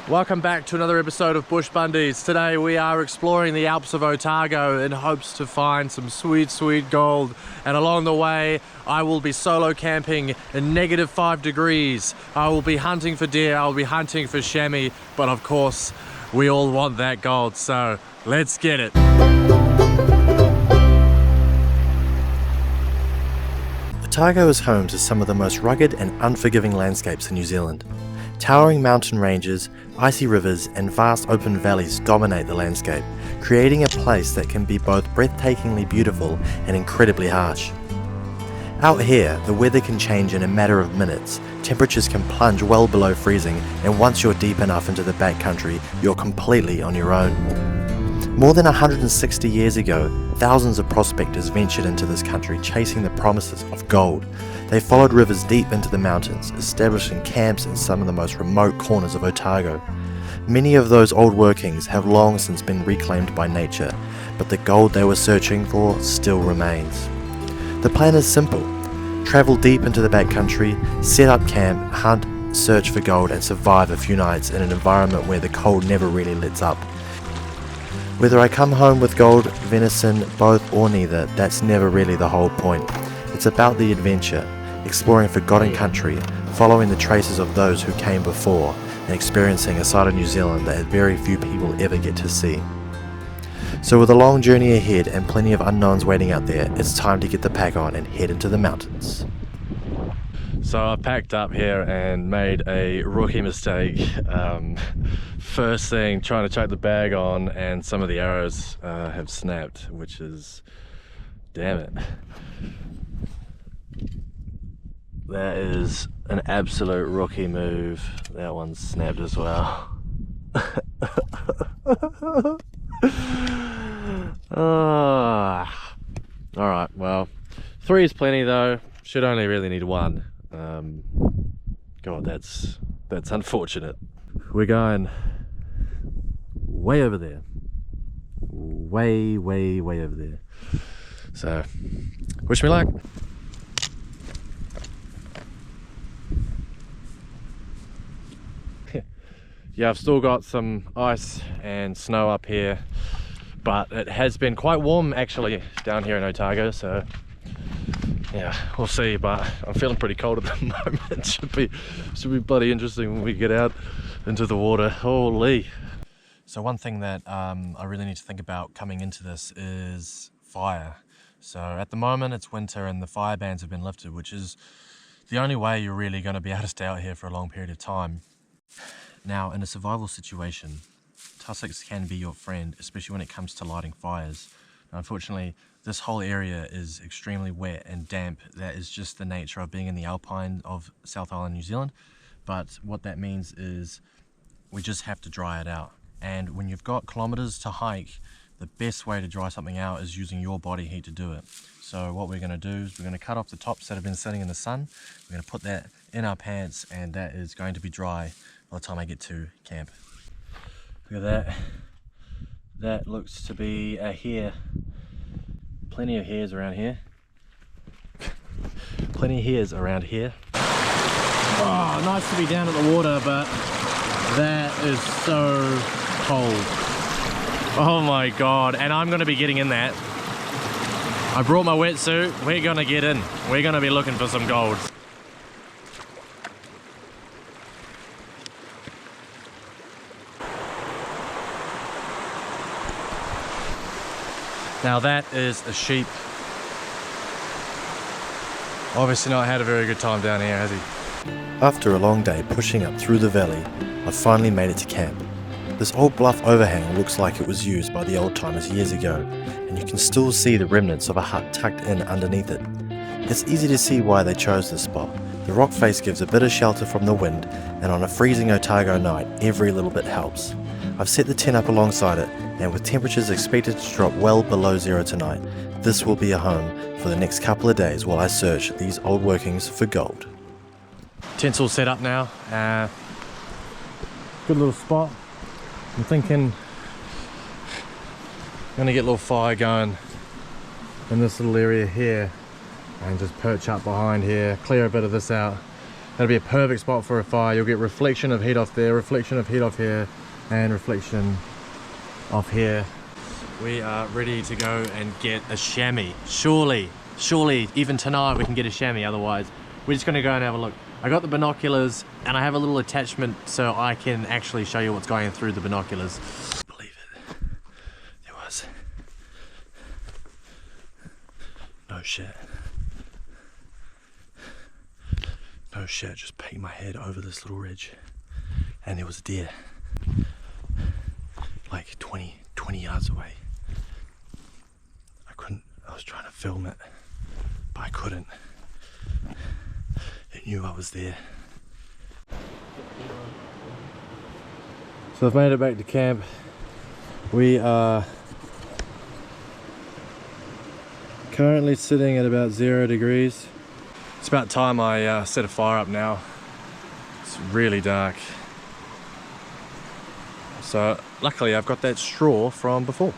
Welcome back to another episode of Bush Bundys. Today we are exploring the Alps of Otago in hopes to find some sweet, sweet gold. And along the way, I will be solo camping in -5 degrees. I will be hunting for deer, I will be hunting for chamois, but of course, we all want that gold, so let's get it. Otago is home to some of the most rugged and unforgiving landscapes in New Zealand. Towering mountain ranges, icy rivers and vast open valleys dominate the landscape, creating a place that can be both breathtakingly beautiful and incredibly harsh. Out here, the weather can change in a matter of minutes, temperatures can plunge well below freezing, and once you're deep enough into the backcountry, you're completely on your own. More than 160 years ago, thousands of prospectors ventured into this country chasing the promises of gold. They followed rivers deep into the mountains, establishing camps in some of the most remote corners of Otago. Many of those old workings have long since been reclaimed by nature, but the gold they were searching for still remains. The plan is simple. Travel deep into the backcountry, set up camp, hunt, search for gold and survive a few nights in an environment where the cold never really lets up. Whether I come home with gold, venison, both or neither, that's never really the whole point. It's about the adventure, exploring forgotten country, following the traces of those who came before, and experiencing a side of New Zealand that very few people ever get to see. So with a long journey ahead and plenty of unknowns waiting out there, it's time to get the pack on and head into the mountains. So I packed up here and made a rookie mistake. First thing, trying to chuck the bag on, and some of the arrows have snapped, which is, damn it. That is an absolute rookie move. That one's snapped as well. Alright, well, 3 is plenty though. Should only really need 1. God, that's unfortunate. We're going way over there. Way over there. So, wish me luck. Yeah, I've still got some ice and snow up here, but it has been quite warm actually down here in Otago, so yeah, we'll see, but I'm feeling pretty cold at the moment. Should be bloody interesting when we get out into the water. Holy. So one thing that I really need to think about coming into this is fire. So at the moment it's winter and the fire bans have been lifted, which is the only way you're really going to be able to stay out here for a long period of time. Now, in a survival situation, tussocks can be your friend, especially when it comes to lighting fires. Now, unfortunately, this whole area is extremely wet and damp. That is just the nature of being in the alpine of South Island, New Zealand. But what that means is we just have to dry it out. And when you've got kilometers to hike, the best way to dry something out is using your body heat to do it. So what we're going to do is we're going to cut off the tops that have been sitting in the sun. We're going to put that in our pants, and that is going to be dry by the time I get to camp. Look at that. That looks to be a hare. Plenty of hares around here. Plenty of hares around here. Oh, nice to be down at the water, but that is so cold. Oh my god, and I'm going to be getting in that. I brought my wetsuit. We're going to get in. We're going to be looking for some gold. Now that is a sheep. Obviously not had a very good time down here, has he? After a long day pushing up through the valley, I finally made it to camp. This old bluff overhang looks like it was used by the old timers years ago, and you can still see the remnants of a hut tucked in underneath it. It's easy to see why they chose this spot. The rock face gives a bit of shelter from the wind, and on a freezing Otago night, every little bit helps. I've set the tent up alongside it, and with temperatures expected to drop well below 0 tonight, this will be a home for the next couple of days while I search these old workings for gold. Tent's all set up now. Good little spot. I'm thinking I'm gonna get a little fire going in this little area here and just perch up behind here, clear a bit of this out, That'll be a perfect spot for a fire. You'll get reflection of heat off there, reflection of heat off here, and reflection off here. We are ready to go and get a chamois. Surely, even tonight we can get a chamois, otherwise we're just gonna go and have a look. I got the binoculars and I have a little attachment so I can actually show you what's going through the binoculars. Believe it, there was no shit. No shit, just peeked my head over this little ridge and there was a deer like 20 yards away. I was trying to film it, but I couldn't. It knew I was there. So I've made it back to camp. We are currently sitting at about 0 degrees. It's about time I set a fire up now. It's really dark. So luckily I've got that straw from before.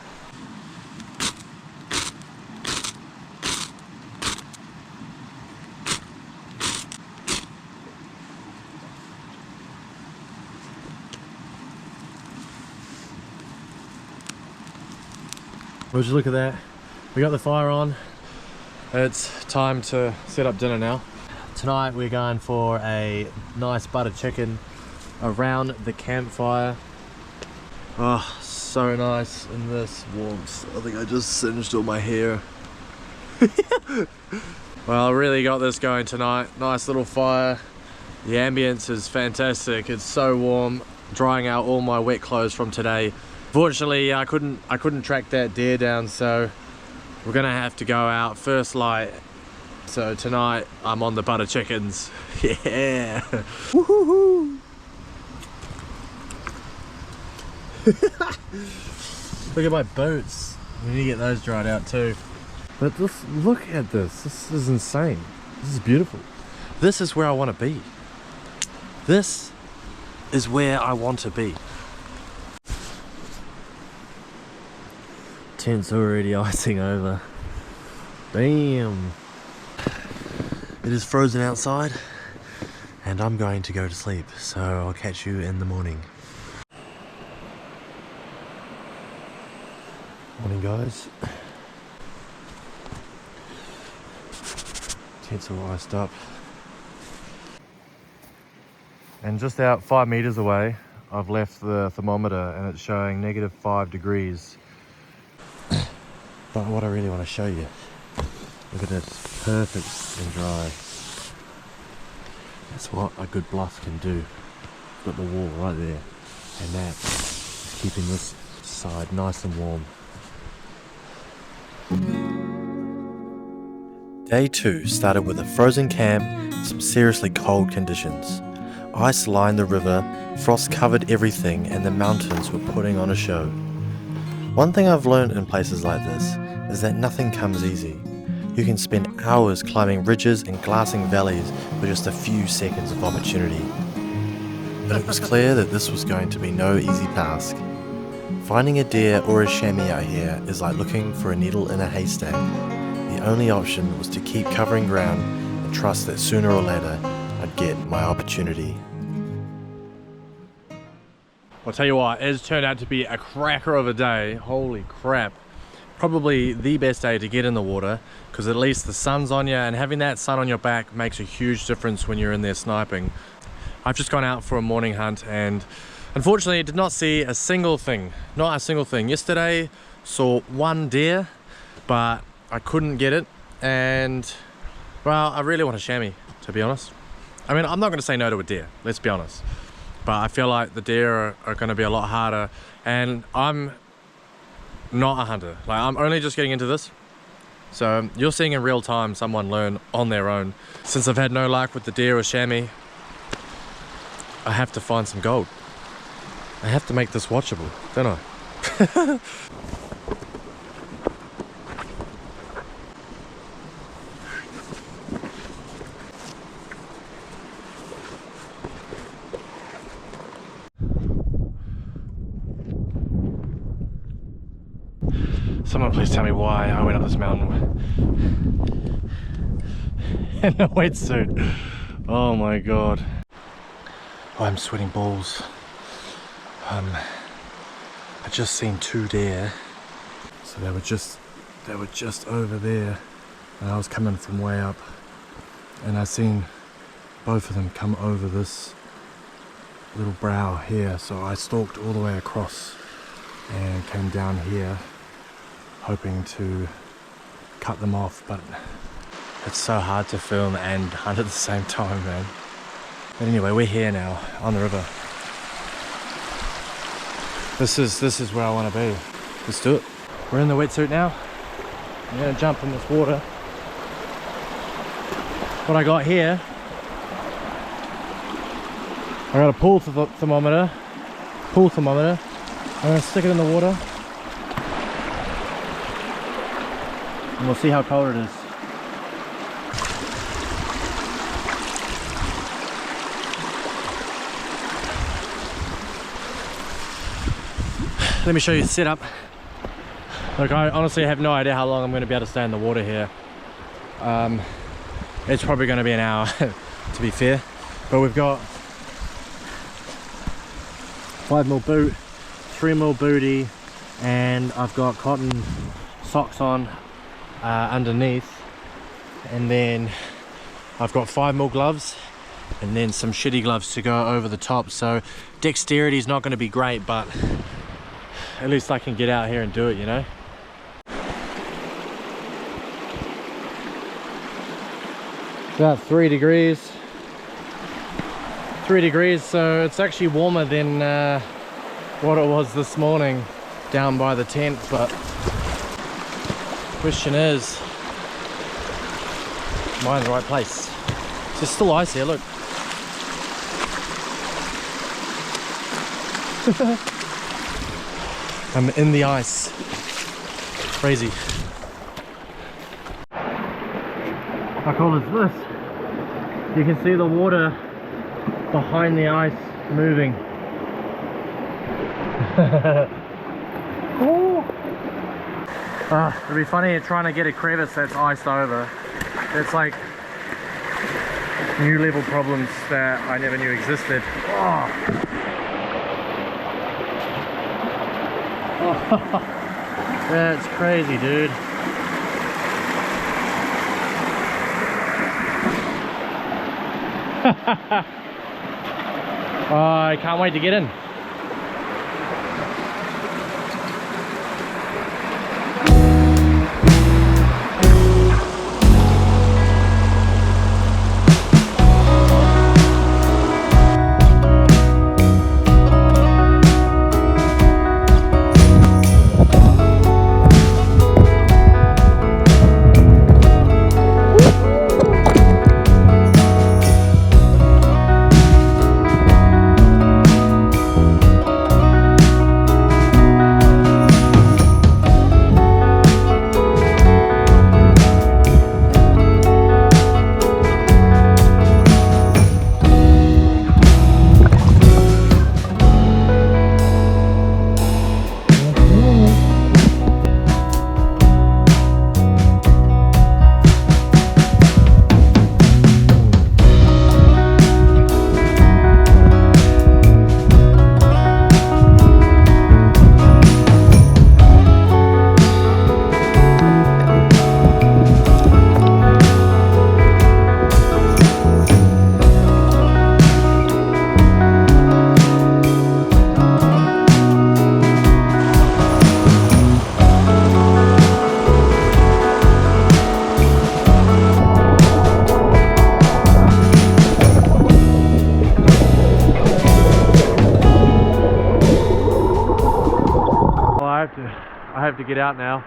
Would you look at that? We got the fire on. It's time to set up dinner now. Tonight we're going for a nice butter chicken around the campfire. Oh, so nice in this warmth. I think I just singed all my hair. Well, I really got this going tonight. Nice little fire. The ambience is fantastic. It's so warm. Drying out all my wet clothes from today. Fortunately, I couldn't track that deer down, so we're gonna have to go out first light. So tonight I'm on the butter chickens. Yeah. Woohoo! Look at my boots. We need to get those dried out too. But look at this. This is insane. This is beautiful. This is where I want to be. This is where I want to be. Tent's already icing over. Bam! It is frozen outside and I'm going to go to sleep, so I'll catch you in the morning. Morning guys. Tent's all iced up. And just out 5 meters away, I've left the thermometer and it's showing -5 degrees. But what I really want to show you, look at this, perfect and dry. That's what a good bluff can do. Got the wall right there, and that is keeping this side nice and warm. Day 2 started with a frozen camp and some seriously cold conditions. Ice lined the river, frost covered everything, and the mountains were putting on a show. One thing I've learned in places like this is that nothing comes easy. You can spend hours climbing ridges and glassing valleys for just a few seconds of opportunity. But it was clear that this was going to be no easy task. Finding a deer or a chamois out here is like looking for a needle in a haystack. The only option was to keep covering ground and trust that sooner or later I'd get my opportunity. I'll tell you what, it's turned out to be a cracker of a day. Holy crap. Probably the best day to get in the water, because at least the sun's on you, and having that sun on your back makes a huge difference when you're in there sniping. I've just gone out for a morning hunt and unfortunately did not see a single thing. Not a single thing. Yesterday saw one deer, but I couldn't get it, and well, I really want a chamois, to be honest. I mean, I'm not going to say no to a deer, let's be honest. But I feel like the deer are going to be a lot harder, and I'm not a hunter. Like, I'm only just getting into this. So you're seeing in real time someone learn on their own. Since I've had no luck with the deer or chamois, I have to find some gold. I have to make this watchable, don't I? Someone please tell me why I went up this mountain in a wetsuit. Oh my god. I'm sweating balls. I just seen 2 deer. So they were just over there, and I was coming from way up, and I seen both of them come over this little brow here. So I stalked all the way across and came down here hoping to cut them off, but it's so hard to film and hunt at the same time, man. But anyway, we're here now on the river. This is where I want to be. Let's do it. We're in the wetsuit now. I'm gonna jump in this water. What I got here, I got a pool thermometer. I'm gonna stick it in the water, and we'll see how cold it is. Let me show you the setup. Look, I honestly have no idea how long I'm going to be able to stay in the water here. It's probably going to be an hour, to be fair. But we've got 5mm boot, 3mm booty, and I've got cotton socks on underneath. And then I've got 5mm gloves, and then some shitty gloves to go over the top. So dexterity is not going to be great, but at least I can get out here and do it, you know? It's about 3 degrees. 3 degrees, so it's actually warmer than what it was this morning down by the tent, but question is, am I in the right place? There's still ice here, look. I'm in the ice. Crazy. How cool is this? You can see the water behind the ice moving. It'd be funny trying to get a crevice that's iced over. It's like new level problems that I never knew existed. That's crazy, dude. I can't wait to get in. I have to get out now.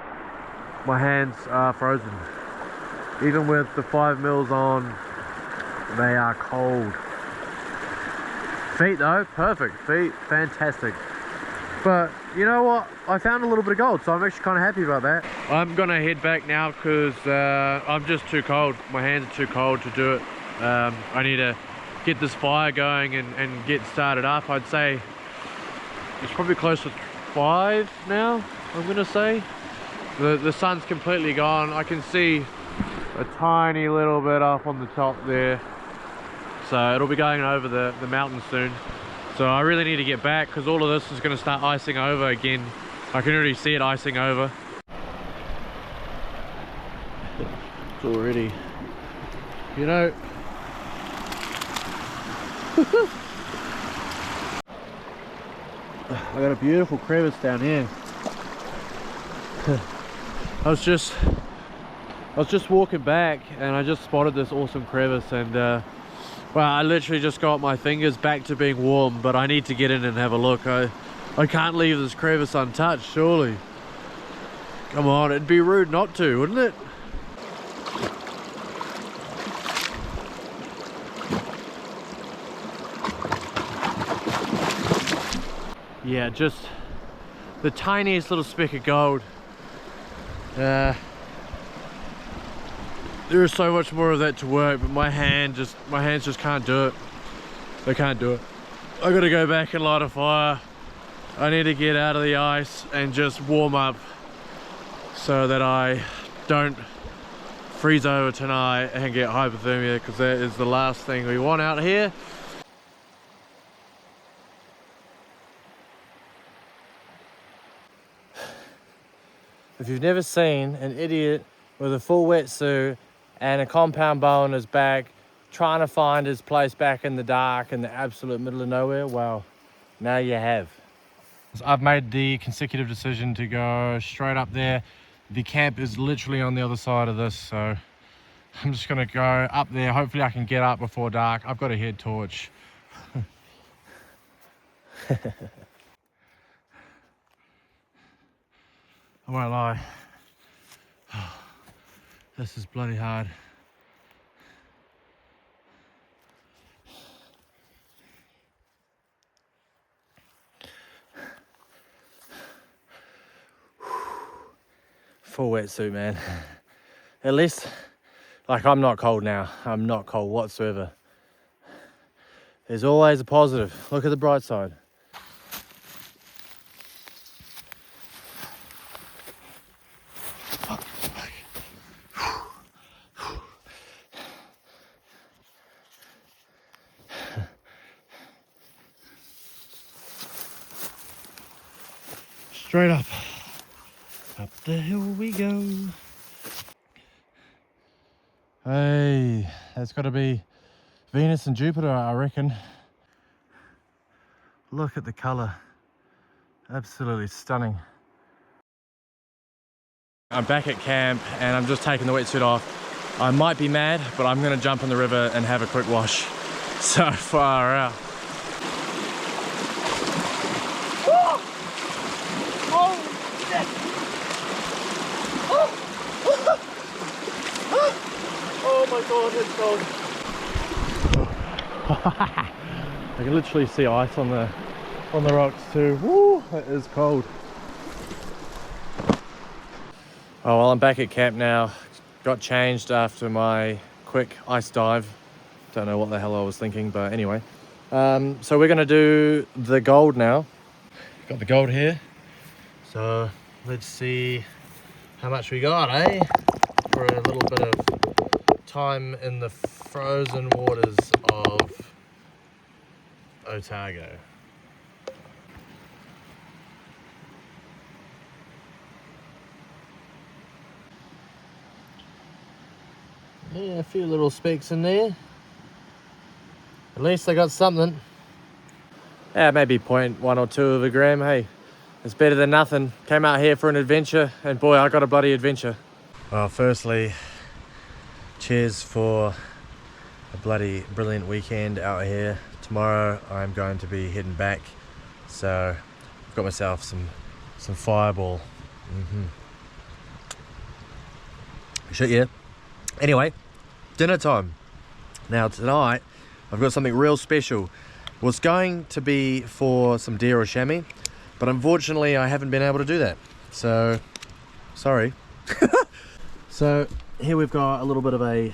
My hands are frozen. Even with the 5mm on, they are cold. Feet though, perfect. Feet, fantastic. But you know what? I found a little bit of gold, so I'm actually kind of happy about that. I'm gonna head back now because I'm just too cold. My hands are too cold to do it. I need to get this fire going and get started up. I'd say it's probably close to 5 now, I'm gonna say. The sun's completely gone. I can see a tiny little bit up on the top there. so it'll be going over the mountain soon. So I really need to get back because all of this is going to start icing over again. I can already see it icing over. It's already, you know. I got a beautiful crevice down here. I was just walking back and I just spotted this awesome crevice, and well, I literally just got my fingers back to being warm, but I need to get in and have a look. I can't leave this crevice untouched, surely. Come on, it'd be rude not to, wouldn't it? Yeah, just the tiniest little speck of gold. There is so much more of that to work, but my hands just can't do it. They can't do it. I gotta go back and light a fire. I need to get out of the ice and just warm up so that I don't freeze over tonight and get hypothermia, because that is the last thing we want out here. If you've never seen an idiot with a full wetsuit and a compound bow on his back trying to find his place back in the dark in the absolute middle of nowhere, well, now you have. I've made the consecutive decision to go straight up there. The camp is literally on the other side of this, so I'm just gonna go up there. Hopefully I can get up before dark. I've got a head torch. I won't lie, this is bloody hard. Full wetsuit, man. At least, like, I'm not cold now. I'm not cold whatsoever. There's always a positive. Look at the bright side. Straight up. Up the hill we go. Hey, that's got to be Venus and Jupiter, I reckon. Look at the color. Absolutely stunning. I'm back at camp and I'm just taking the wetsuit off. I might be mad, but I'm going to jump in the river and have a quick wash. So far out. Oh my god, it's cold. I can literally see ice on the rocks too. Woo, it is cold. Oh well, I'm back at camp now. Got changed after my quick ice dive. Don't know what the hell I was thinking, but anyway. So we're gonna do the gold now. Got the gold here. So let's see how much we got, eh? For a little bit of time in the frozen waters of Otago. Yeah, a few little specks in there. At least I got something. Yeah, maybe 0.1 or 2 of a gram. Hey, it's better than nothing. Came out here for an adventure, and boy, I got a bloody adventure. Well, firstly, cheers for a bloody brilliant weekend out here. Tomorrow I'm going to be heading back, so I've got myself some fireball. Shit, yeah. Anyway, dinner time. Now tonight I've got something real special. It was going to be for some deer or chamois, but unfortunately I haven't been able to do that, so sorry. So here we've got a little bit of a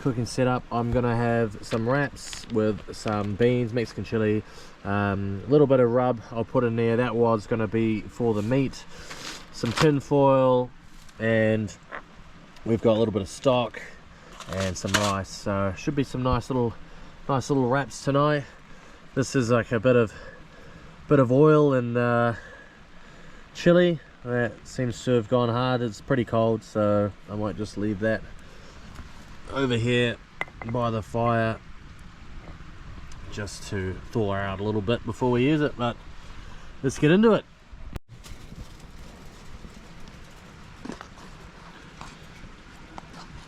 cooking setup. I'm gonna have some wraps with some beans, Mexican chili, a little bit of rub I'll put in there. That was gonna be for the meat. Some tin foil, and we've got a little bit of stock and some rice. So should be some nice little Nice little wraps tonight. This is like a bit of oil and chili. That seems to have gone hard. It's pretty cold, so I might just leave that over here by the fire just to thaw out a little bit before we use it. But let's get into it.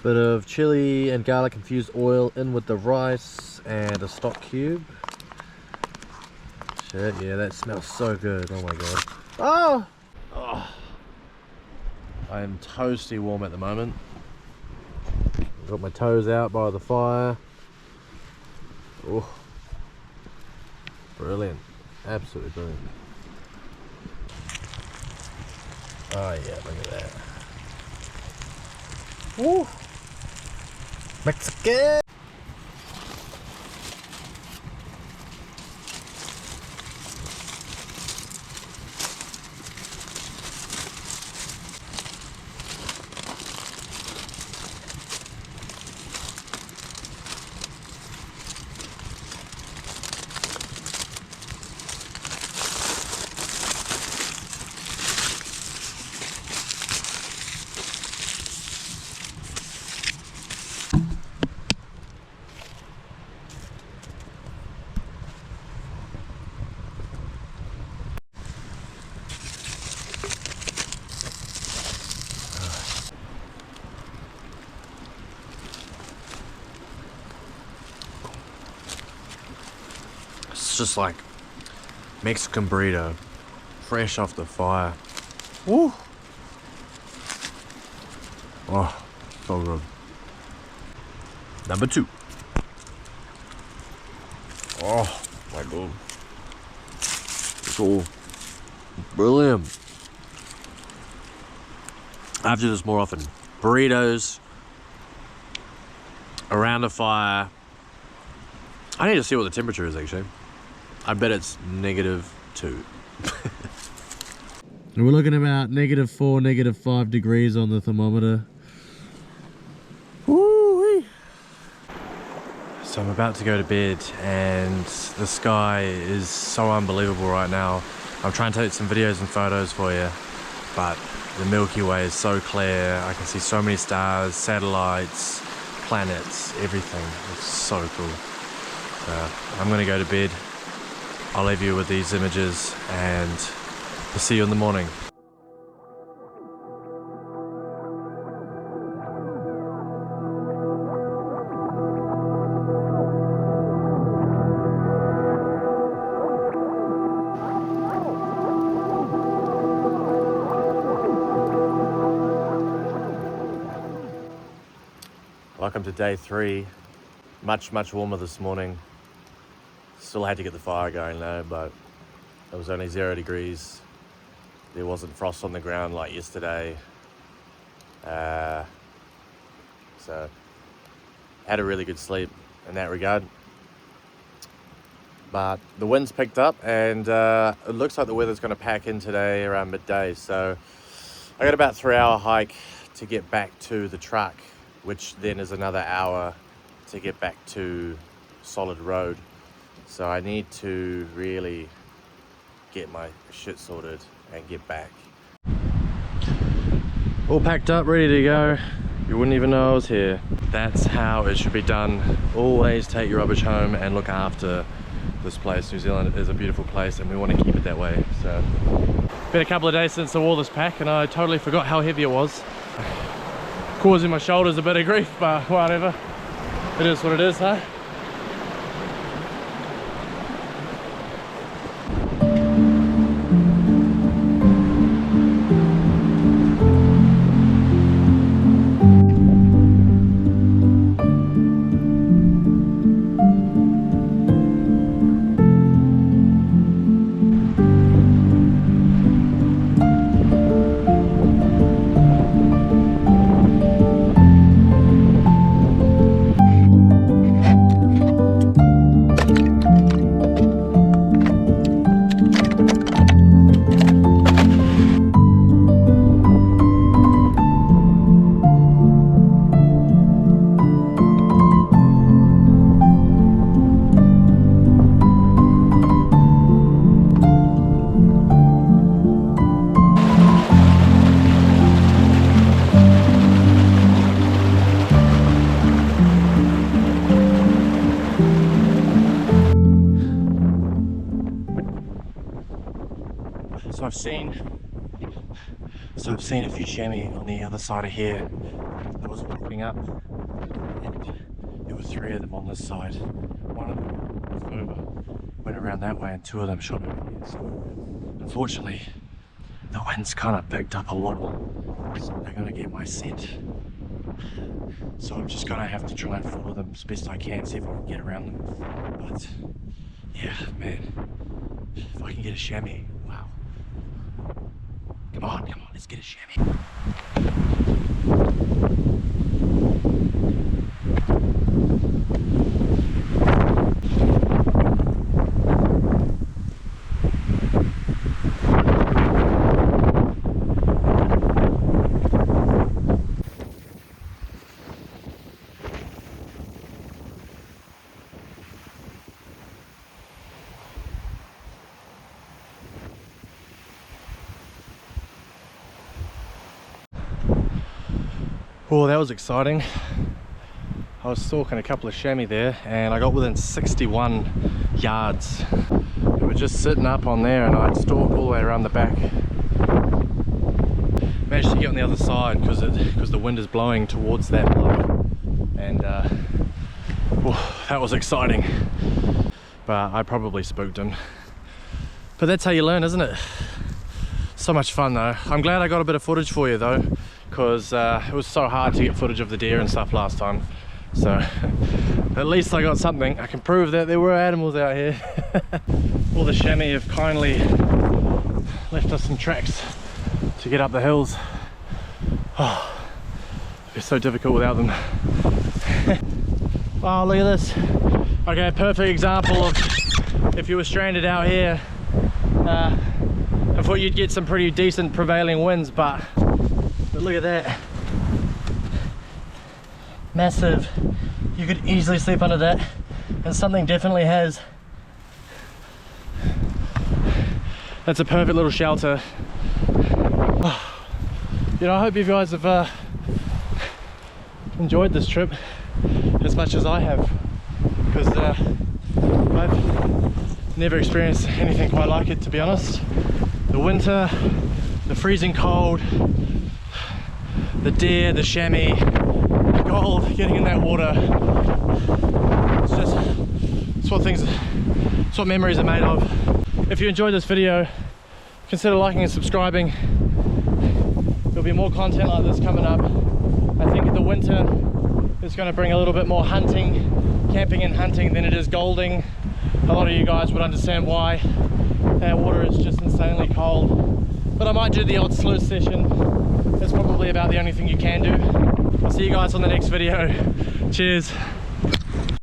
Bit of chili and garlic infused oil in with the rice and a stock cube. Shit, yeah, that smells so good. Oh my god. Oh! Oh. I am toasty warm at the moment. Got my toes out by the fire. Oh, brilliant. Absolutely brilliant. Oh yeah, look at that. Woo! Mexican! It's just like Mexican burrito, fresh off the fire. Woo! Oh, so good. Number 2. Oh my god. It's all brilliant. I have to do this more often. Burritos around a fire. I need to see what the temperature is actually. I bet it's -2. We're looking about -4, -5 degrees on the thermometer. Woo-wee. So I'm about to go to bed and the sky is so unbelievable right now. I'm trying to take some videos and photos for you, but the Milky Way is so clear. I can see so many stars, satellites, planets, everything. It's so cool. I'm gonna go to bed. I'll leave you with these images and we'll see you in the morning. Welcome to day 3. Much warmer this morning. Still had to get the fire going though, but it was only 0 degrees. There wasn't frost on the ground like yesterday. So had a really good sleep in that regard. But the wind's picked up and it looks like the weather's going to pack in today around midday. So I got about a 3-hour hike to get back to the truck, which then is another hour to get back to solid road. So I need to really get my shit sorted and get back. All packed up, ready to go. You wouldn't even know I was here. That's how it should be done. Always take your rubbish home and look after this place. New Zealand is a beautiful place and we want to keep it that way. So, been a couple of days since I wore this pack and I totally forgot how heavy it was. Causing my shoulders a bit of grief, but whatever. It is what it is, huh? So I've seen a few chamois on the other side of here. I was walking up, and there were 3 of them on this side. One of them was over, went around that way, and 2 of them shot over here. So unfortunately, the wind's kind of picked up a little, so they're gonna get my scent. So I'm just gonna have to try and follow them as best I can, see if I can get around them. But yeah, man, if I can get a chamois, wow. Come on, let's get a chamois. Oh, that was exciting. I was stalking a couple of chamois there and I got within 61 yards. They were just sitting up on there and I'd stalk all the way around the back. Managed to get on the other side because the wind is blowing towards that bluff. And that was exciting. But I probably spooked him. But that's how you learn, isn't it? So much fun though. I'm glad I got a bit of footage for you though, because it was so hard to get footage of the deer and stuff last time. So at least I got something. I can prove that there were animals out here. All the chamois have kindly left us some tracks to get up the hills. Oh, it's so difficult without them. Oh, look at this. Okay, perfect example of if you were stranded out here. I thought you'd get some pretty decent prevailing winds, but look at that. Massive. You could easily sleep under that, and something definitely has. That's a perfect little shelter. Oh, you know, I hope you guys have enjoyed this trip as much as I have, because I've never experienced anything quite like it, to be honest. The winter, the freezing cold, the deer, the chamois, the gold, getting in that water. It's what memories are made of. If you enjoyed this video, consider liking and subscribing. There'll be more content like this coming up. I think the winter is going to bring a little bit more hunting, camping and hunting than it is golding. A lot of you guys would understand why. That water is just insanely cold. But I might do the odd sluice session. That's probably about the only thing you can do. I'll see you guys on the next video. Cheers.